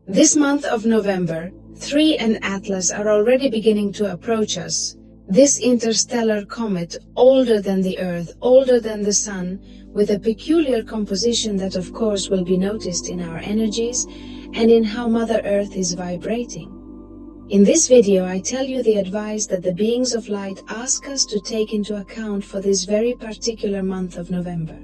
This month of November, 3 and Atlas are already beginning to approach us. This interstellar comet, older than the Earth, older than the Sun, with a peculiar composition that of course will be noticed in our energies and in how Mother Earth is vibrating. In this video, I tell you the advice that the beings of light ask us to take into account for this very particular month of November.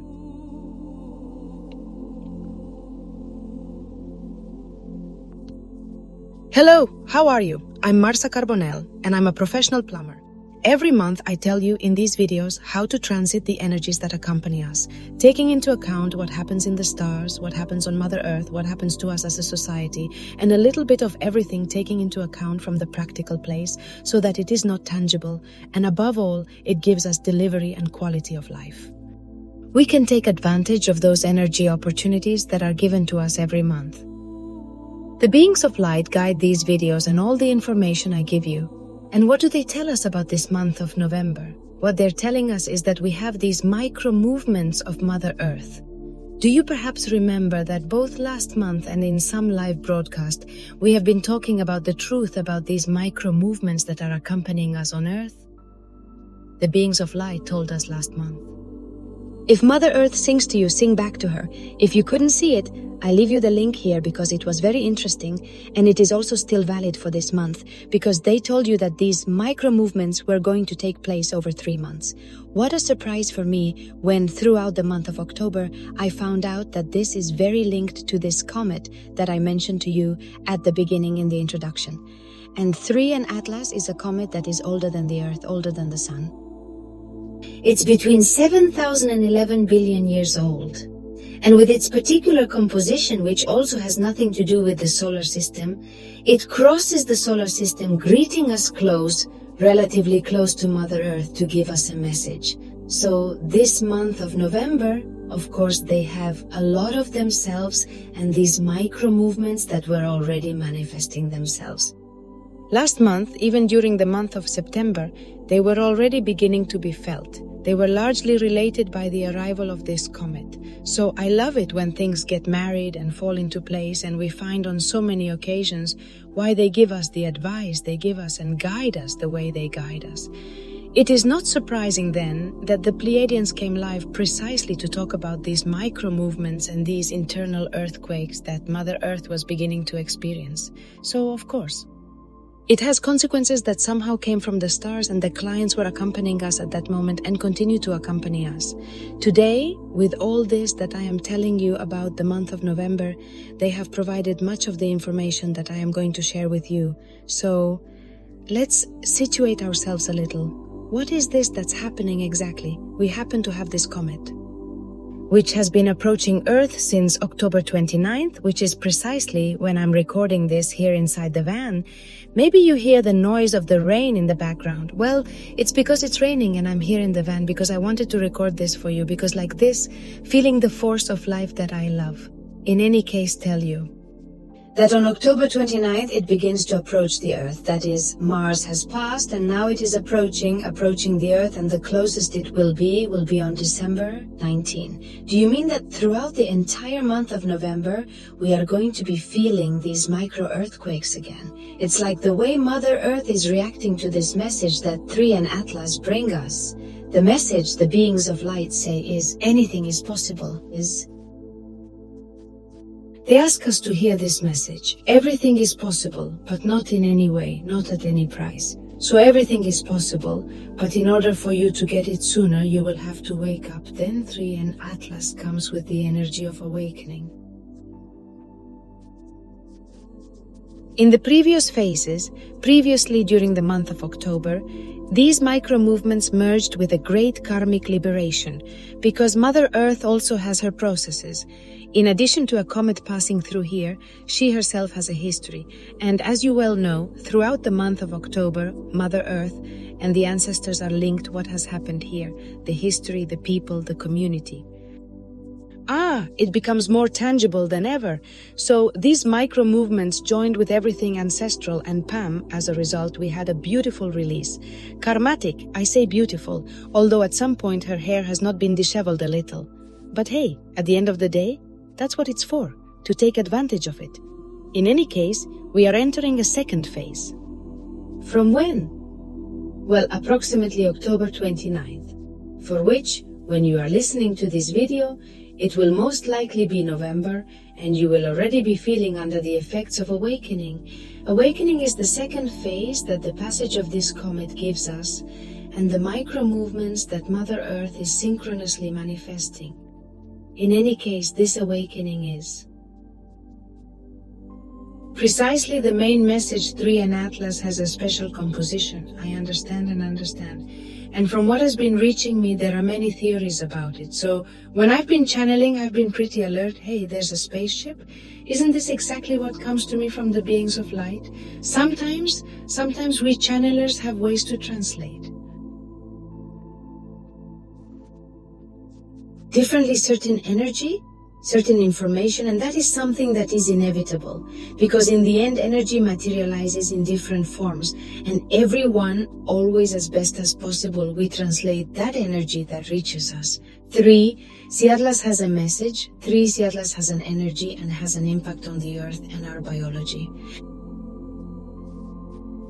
Hello, how are you? I'm Marsa Carbonell and I'm a professional plumber. Every month I tell you in these videos how to transit the energies that accompany us, taking into account what happens in the stars, what happens on Mother Earth, what happens to us as a society, and a little bit of everything taking into account from the practical place so that it is not tangible, and above all, it gives us delivery and quality of life. We can take advantage of those energy opportunities that are given to us every month. The beings of light guide these videos and all the information I give you. And what do they tell us about this month of November? What they're telling us is that we have these micro movements of Mother Earth. Do you perhaps remember that both last month and in some live broadcast, we have been talking about the truth about these micro movements that are accompanying us on Earth? The beings of light told us last month. If Mother Earth sings to you, sing back to her. If you couldn't see it, I leave you the link here because it was very interesting, and it is also still valid for this month because they told you that these micro movements were going to take place over 3 months. What a surprise for me when throughout the month of October I found out that this is very linked to this comet that I mentioned to you at the beginning in the introduction. And 3 and Atlas is a comet that is older than the Earth, older than the Sun. It's between 7,000 and 11 billion years old. And with its particular composition, which also has nothing to do with the solar system, it crosses the solar system, greeting us close, relatively close to Mother Earth, to give us a message. So this month of November, of course, they have a lot of themselves and these micro movements that were already manifesting themselves. Last month, even during the month of September, they were already beginning to be felt. They were largely related by the arrival of this comet. So I love it when things get married and fall into place, and we find on so many occasions why they give us the advice they give us and guide us the way they guide us. It is not surprising then that the Pleiadians came live precisely to talk about these micro movements and these internal earthquakes that Mother Earth was beginning to experience. So of course, it has consequences that somehow came from the stars, and the clients were accompanying us at that moment and continue to accompany us. Today, with all this that I am telling you about the month of November, they have provided much of the information that I am going to share with you. So, let's situate ourselves a little. What is this that's happening exactly? We happen to have this comet, which has been approaching Earth since October 29th, which is precisely when I'm recording this here inside the van. Maybe you hear the noise of the rain in the background. Well, it's because it's raining and I'm here in the van because I wanted to record this for you because like this, feeling the force of life that I love. In any case, tell you that on October 29th, it begins to approach the Earth. That is, Mars has passed and now it is approaching the Earth, and the closest it will be on December 19. Do you mean that throughout the entire month of November, we are going to be feeling these micro-earthquakes again? It's like the way Mother Earth is reacting to this message that 3 and Atlas bring us. The message the beings of light say is, anything is possible, They ask us to hear this message. Everything is possible, but not in any way, not at any price. So everything is possible, but in order for you to get it sooner, you will have to wake up. Then 3 and Atlas comes with the energy of awakening. In the previous phases, previously during the month of October, these micro-movements merged with a great karmic liberation, because Mother Earth also has her processes. In addition to a comet passing through here, she herself has a history. And as you well know, throughout the month of October, Mother Earth and the ancestors are linked what has happened here, the history, the people, the community. It becomes more tangible than ever. So these micro movements joined with everything ancestral, and Pam, as a result, we had a beautiful release. Karmatic, I say beautiful, although at some point her hair has not been disheveled a little. But hey, at the end of the day, that's what it's for, to take advantage of it. In any case, we are entering a second phase. From when? Well, approximately October 29th, for which, when you are listening to this video, it will most likely be November, and you will already be feeling under the effects of awakening. Awakening is the second phase that the passage of this comet gives us, and the micro movements that Mother Earth is synchronously manifesting. In any case, this awakening is precisely the main message 3 and Atlas has a special composition. I understand. And from what has been reaching me, there are many theories about it. So when I've been channeling, I've been pretty alert. Hey, there's a spaceship. Isn't this exactly what comes to me from the beings of light? Sometimes we channelers have ways to translate differently certain energy, certain information, and that is something that is inevitable, because in the end energy materializes in different forms, and everyone, always as best as possible, we translate that energy that reaches us. 3, the Atlas has a message. 3, the Atlas has an energy and has an impact on the earth and our biology.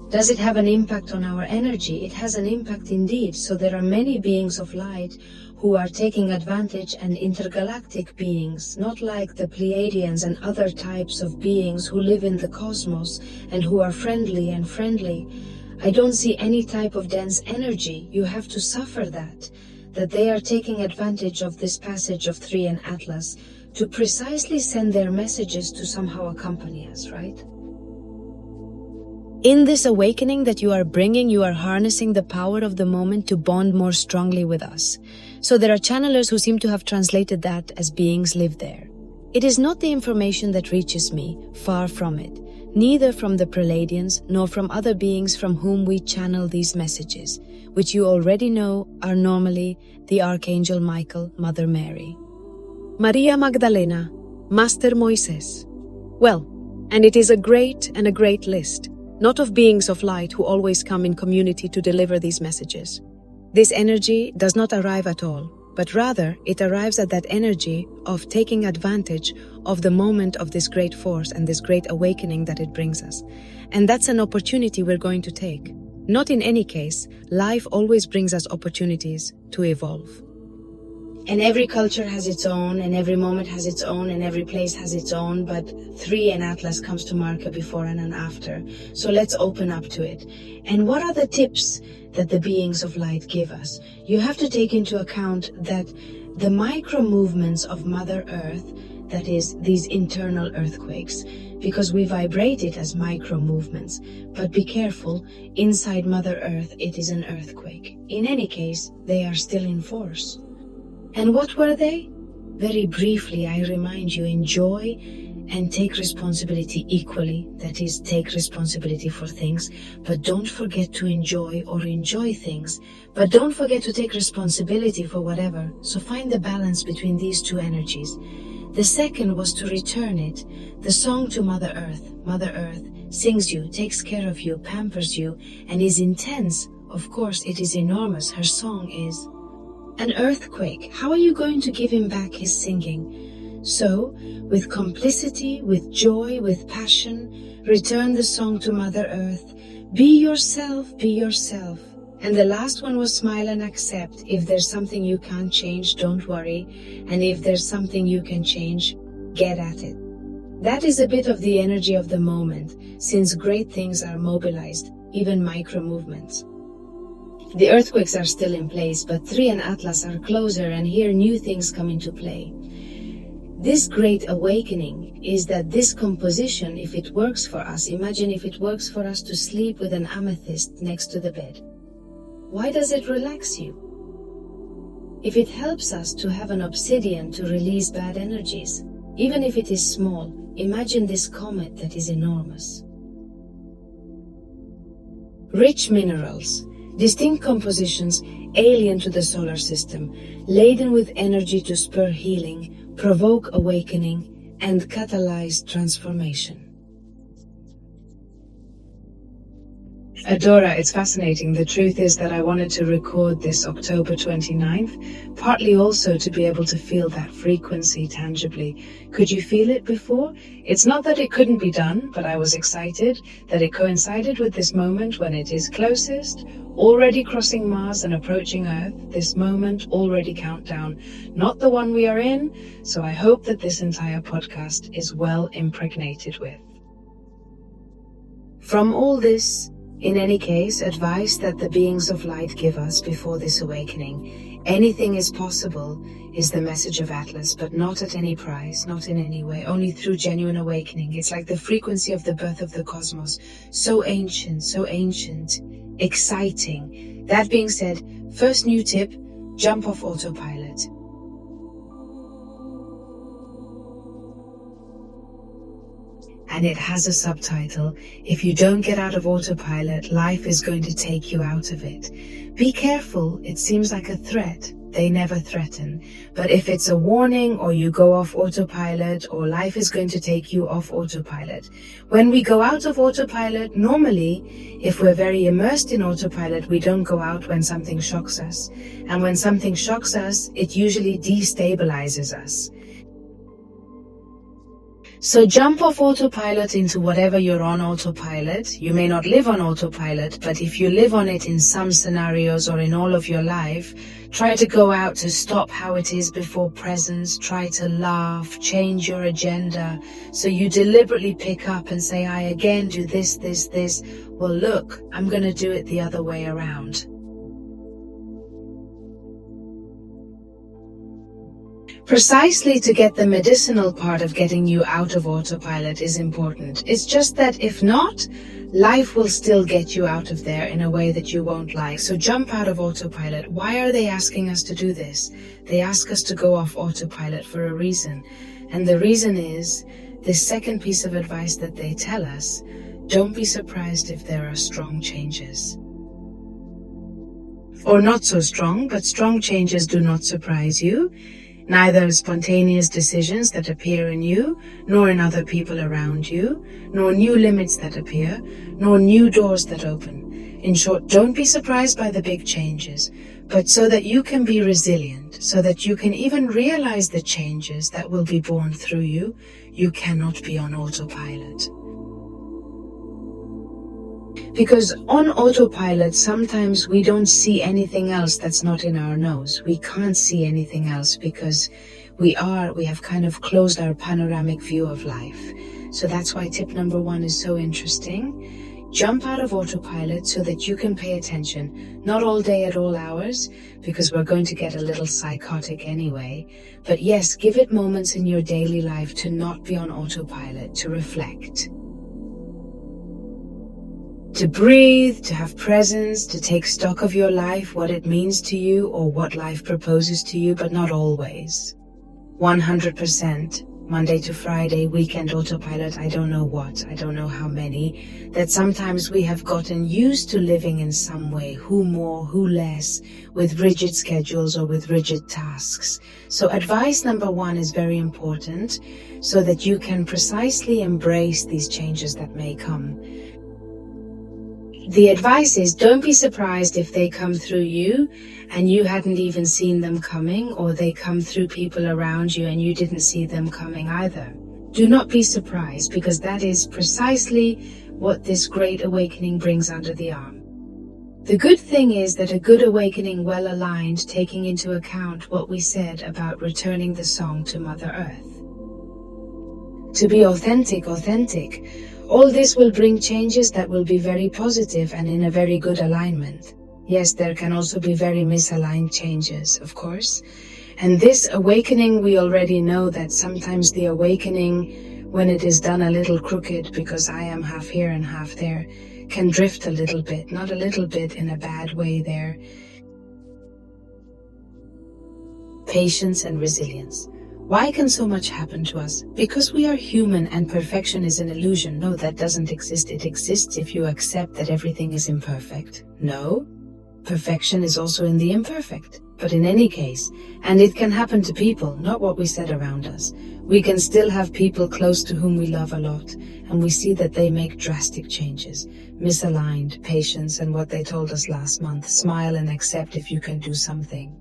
Does it have an impact on our energy? It has an impact indeed. So there are many beings of light who are taking advantage, and intergalactic beings, not like the Pleiadians and other types of beings who live in the cosmos and who are friendly. I don't see any type of dense energy. You have to suffer that they are taking advantage of this passage of 3 and Atlas to precisely send their messages to somehow accompany us, right? In this awakening that you are bringing, you are harnessing the power of the moment to bond more strongly with us. So there are channelers who seem to have translated that as beings live there. It is not the information that reaches me, far from it, neither from the Pleiadians nor from other beings from whom we channel these messages, which you already know are normally the Archangel Michael, Mother Mary, Maria Magdalena, Master Moises. Well, and it is a great list, not of beings of light who always come in community to deliver these messages. This energy does not arrive at all, but rather it arrives at that energy of taking advantage of the moment of this great force and this great awakening that it brings us. And that's an opportunity we're going to take. Not in any case, life always brings us opportunities to evolve. And every culture has its own, and every moment has its own, and every place has its own, but 3 and Atlas comes to mark a before and an after. So let's open up to it. And what are the tips that the beings of light give us? You have to take into account that the micro movements of Mother Earth, that is, these internal earthquakes, because we vibrate it as micro movements, but be careful, inside Mother Earth it is an earthquake. In any case, they are still in force. And what were they? Very briefly, I remind you, enjoy and take responsibility equally. That is, take responsibility for things, but don't forget to enjoy, or enjoy things, but don't forget to take responsibility for whatever. So find the balance between these two energies. The second was to return it. The song to Mother Earth. Mother Earth sings you, takes care of you, pampers you, and is intense. Of course, it is enormous. Her song is an earthquake. How are you going to give him back his singing? So, with complicity, with joy, with passion, return the song to Mother Earth. Be yourself, be yourself. And the last one was smile and accept. If there's something you can't change, don't worry. And if there's something you can change, get at it. That is a bit of the energy of the moment, since great things are mobilized, even micro movements. The earthquakes are still in place, but 3 and Atlas are closer, and here new things come into play. This great awakening is that this composition, if it works for us, imagine if it works for us to sleep with an amethyst next to the bed. Why does it relax you? If it helps us to have an obsidian to release bad energies, even if it is small, imagine this comet that is enormous. Rich minerals, distinct compositions alien to the solar system, laden with energy to spur healing, provoke awakening, and catalyze transformation. Adora, it's fascinating. The truth is that I wanted to record this October 29th, partly also to be able to feel that frequency tangibly. Could you feel it before? It's not that it couldn't be done, but I was excited that it coincided with this moment when it is closest, already crossing Mars and approaching Earth, this moment already countdown, not the one we are in, so I hope that this entire podcast is well impregnated with. From all this, in any case, advice that the beings of light give us before this awakening, anything is possible, is the message of Atlas, but not at any price, not in any way, only through genuine awakening. It's like the frequency of the birth of the cosmos, so ancient, exciting. That being said, first new tip, jump off autopilot. And it has a subtitle, if you don't get out of autopilot, life is going to take you out of it. Be careful, it seems like a threat. They never threaten. But if it's a warning or you go off autopilot or life is going to take you off autopilot. When we go out of autopilot, normally, if we're very immersed in autopilot, we don't go out when something shocks us. And when something shocks us, it usually destabilizes us. So jump off autopilot into whatever you're on autopilot. You may not live on autopilot, but if you live on it in some scenarios or in all of your life, try to go out to stop how it is before presence, try to laugh, change your agenda. So you deliberately pick up and say, I again do this. Well, look, I'm going to do it the other way around. Precisely to get the medicinal part of getting you out of autopilot is important. It's just that if not, life will still get you out of there in a way that you won't like. So jump out of autopilot. Why are they asking us to do this? They ask us to go off autopilot for a reason. And the reason is, this second piece of advice that they tell us, don't be surprised if there are strong changes. Or not so strong, but strong changes do not surprise you. Neither spontaneous decisions that appear in you, nor in other people around you, nor new limits that appear, nor new doors that open. In short, don't be surprised by the big changes, but so that you can be resilient, so that you can even realize the changes that will be born through you, you cannot be on autopilot. Because on autopilot, sometimes we don't see anything else that's not in our nose. We can't see anything else because we have kind of closed our panoramic view of life. So that's why tip number 1 is so interesting. Jump out of autopilot so that you can pay attention, not all day at all hours, because we're going to get a little psychotic anyway. But yes, give it moments in your daily life to not be on autopilot, to reflect. To breathe, to have presence, to take stock of your life, what it means to you or what life proposes to you, but not always. 100%, Monday to Friday, weekend autopilot, I don't know what, I don't know how many, that sometimes we have gotten used to living in some way, who more, who less, with rigid schedules or with rigid tasks. So advice number 1 is very important so that you can precisely embrace these changes that may come. The advice is don't be surprised if they come through you and you hadn't even seen them coming, or they come through people around you and you didn't see them coming either. Do not be surprised, because that is precisely what this great awakening brings under the arm. The good thing is that a good awakening well aligned, taking into account what we said about returning the song to Mother Earth. To be authentic. All this will bring changes that will be very positive and in a very good alignment. Yes, there can also be very misaligned changes, of course. And this awakening, we already know that sometimes the awakening, when it is done a little crooked, because I am half here and half there, can drift a little bit, not a little bit in a bad way there. Patience and resilience. Why can so much happen to us? Because we are human and perfection is an illusion. No, that doesn't exist. It exists if you accept that everything is imperfect. No, perfection is also in the imperfect. But in any case, and it can happen to people, not what we said around us. We can still have people close to whom we love a lot, and we see that they make drastic changes, misaligned, patience, and what they told us last month, smile and accept if you can do something.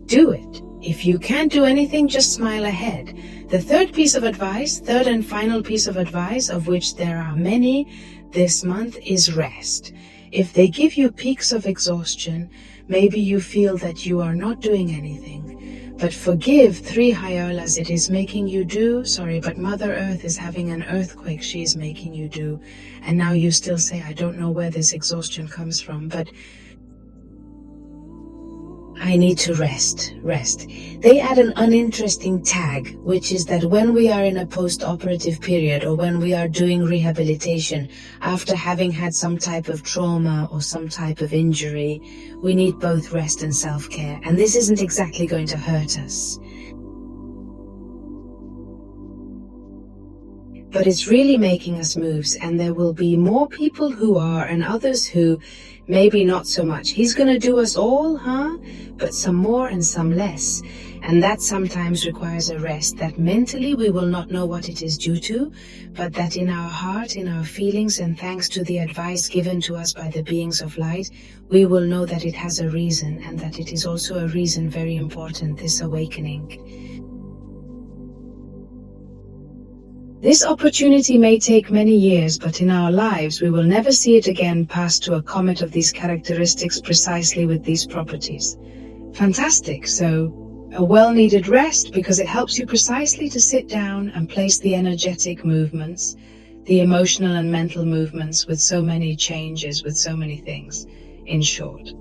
Do it. If you can't do anything, just smile ahead. The third and final piece of advice, of which there are many this month, is rest. If they give you peaks of exhaustion, maybe you feel that you are not doing anything. But forgive 3 Hyolas it is making you do. But Mother Earth is having an earthquake she is making you do. And now you still say, I don't know where this exhaustion comes from, but I need to rest. They add an uninteresting tag, which is that when we are in a post-operative period or when we are doing rehabilitation after having had some type of trauma or some type of injury, we need both rest and self-care. And this isn't exactly going to hurt us. But it's really making us moves, and there will be more people who are and others who maybe not so much. He's gonna do us all, but some more and some less. And that sometimes requires a rest that mentally we will not know what it is due to, but that in our heart, in our feelings, and thanks to the advice given to us by the beings of light, we will know that it has a reason, and that it is also a reason very important, this awakening. This opportunity may take many years, but in our lives we will never see it again pass to a comet of these characteristics precisely with these properties. Fantastic. So a well-needed rest, because it helps you precisely to sit down and place the energetic movements, the emotional and mental movements with so many changes, with so many things, in short.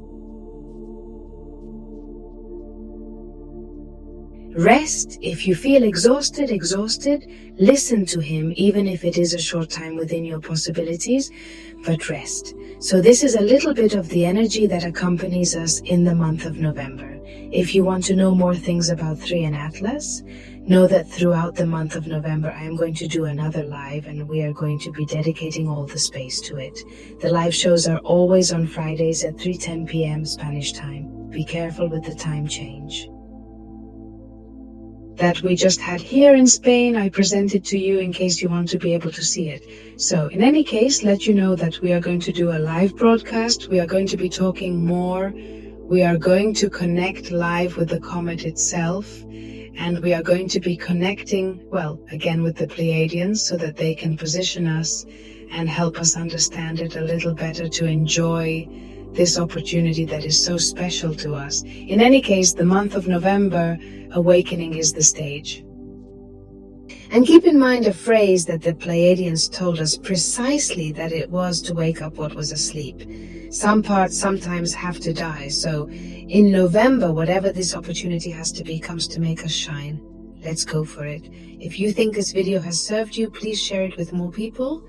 Rest. If you feel exhausted, listen to him, even if it is a short time within your possibilities, but rest. So this is a little bit of the energy that accompanies us in the month of November. If you want to know more things about 3 and Atlas, know that throughout the month of November I am going to do another live, and we are going to be dedicating all the space to it. The live shows are always on Fridays at 3:10 p.m. Spanish time. Be careful with the time change. That we just had here in Spain, I presented to you in case you want to be able to see it. So in any case, let you know that we are going to do a live broadcast. We are going to be talking more. We are going to connect live with the comet itself. And we are going to be connecting, again with the Pleiadians, so that they can position us and help us understand it a little better, to enjoy this opportunity that is so special to us. In any case, the month of November, awakening is the stage. And keep in mind a phrase that the Pleiadians told us precisely, that it was to wake up what was asleep. Some parts sometimes have to die, so in November, whatever this opportunity has to be comes to make us shine. Let's go for it. If you think this video has served you, please share it with more people.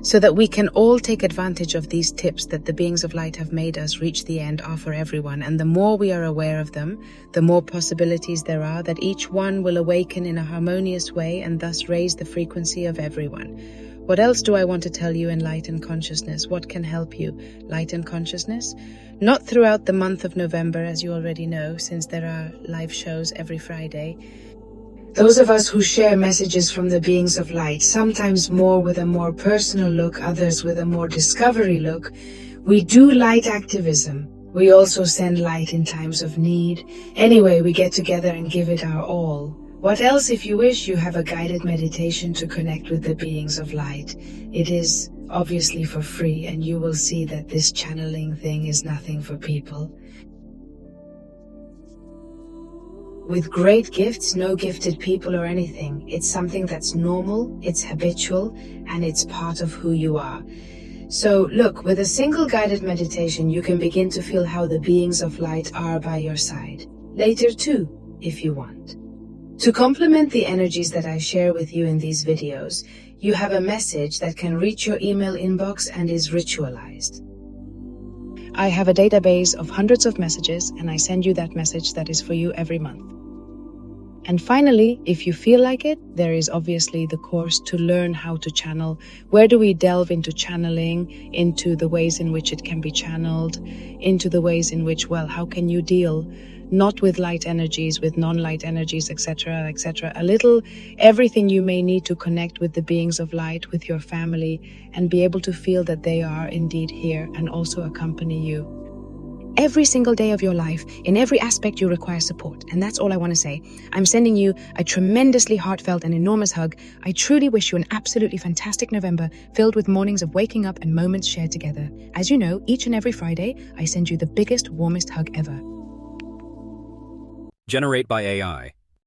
So that we can all take advantage of these tips that the beings of light have made us reach the end are for everyone. And the more we are aware of them, the more possibilities there are that each one will awaken in a harmonious way and thus raise the frequency of everyone. What else do I want to tell you in Light and Consciousness? What can help you? Light and Consciousness? Not throughout the month of November, as you already know, since there are live shows every Friday. Those of us who share messages from the beings of light, sometimes more with a more personal look, others with a more discovery look, we do light activism. We also send light in times of need. Anyway, we get together and give it our all. What else? If you wish, you have a guided meditation to connect with the beings of light. It is obviously for free, and you will see that this channeling thing is nothing for people. With great gifts, no gifted people or anything. It's something that's normal, it's habitual, and it's part of who you are. So look, with a single guided meditation, you can begin to feel how the beings of light are by your side. Later too, if you want. To complement the energies that I share with you in these videos, you have a message that can reach your email inbox and is ritualized. I have a database of hundreds of messages, and I send you that message that is for you every month. And finally, if you feel like it, there is obviously the course to learn how to channel. Where do we delve into channeling, into the ways in which it can be channeled, into the ways in which, well, how can you deal not with light energies, with non-light energies, etc., etc. A little everything you may need to connect with the beings of light, with your family, and be able to feel that they are indeed here and also accompany you. Every single day of your life, in every aspect, you require support. And that's all I want to say. I'm sending you a tremendously heartfelt and enormous hug. I truly wish you an absolutely fantastic November, filled with mornings of waking up and moments shared together. As you know, each and every Friday, I send you the biggest, warmest hug ever. Generate by AI.